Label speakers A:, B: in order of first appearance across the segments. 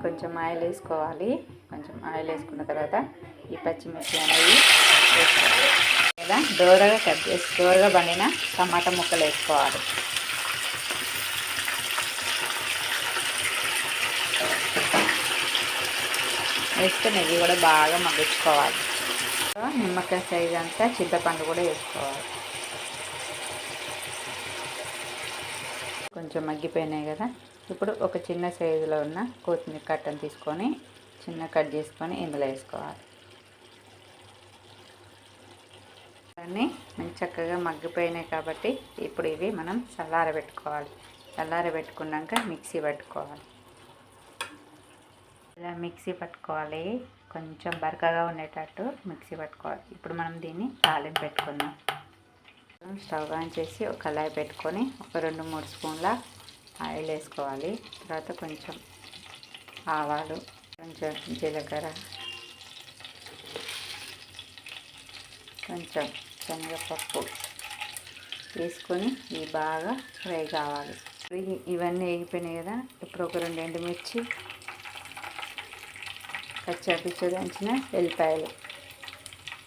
A: కొంచెం ఆయిల్ వేసుకోవాలి. కొంచెం ఆయిల్ వేసుకున్న తర్వాత ఈ పచ్చిమిర్చి అనేవి వేసుకోవాలి కదా. దోరగా బండిన టమాటా ముక్కలు వేసుకోవాలి. వేస్తే నెయ్యి కూడా బాగా మగ్గించుకోవాలి. నిమ్మకాయ సైజ్ అంతా చింతపండు కూడా వేసుకోవాలి. కొంచెం మగ్గిపోయినాయి కదా. ఇప్పుడు ఒక చిన్న సైజులో ఉన్న కొత్తిమీర కట్టను తీసుకొని చిన్న కట్ చేసుకొని ఇందులో వేసుకోవాలి. అన్నీ మంచి చక్కగా మగ్గిపోయినాయి కాబట్టి ఇప్పుడు ఇవి మనం చల్లారబెట్టుకోవాలి. చల్లారబెట్టుకున్నాక మిక్సీ పట్టుకోవాలి. ఇలా మిక్సీ పట్టుకోవాలి. కొంచెం బరకగా ఉండేటట్టు మిక్సీ పట్టుకోవాలి. ఇప్పుడు మనం దీన్ని తాలింపు పెట్టుకుందాం. స్టవ్ ఆన్ చేసి ఒక కళాయి పెట్టుకొని ఒక 2-3 స్పూన్ల ఆయిల్ వేసుకోవాలి. తర్వాత కొంచెం ఆవాలు, కొంచెం జీలకర్ర, కొంచెం శనగపప్పు వేసుకొని ఇవి బాగా ఫ్రై కావాలి. ఇవన్నీ వేగిపోయినాయి కదా. ఇప్పుడు ఒక 2 ఎండుమిర్చి, కచ్చాపిచ్చ దంచిన వెల్లిపాయలు,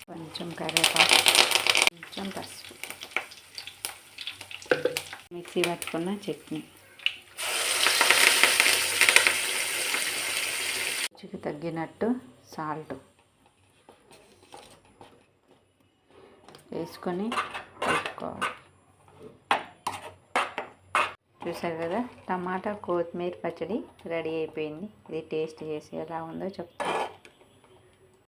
A: కొంచెం కరివేపాకు, కొంచెం పసుపు, మిక్సీ పట్టుకున్న చట్నీ, రుచికి తగ్గినట్టు సాల్ట్ వేసుకొని పెట్టుకోవాలి. చూసారు కదా, టమాటా కొత్తిమీర పచ్చడి రెడీ అయిపోయింది. ఇది టేస్ట్ చేసి ఎలా ఉందో చెప్తాను.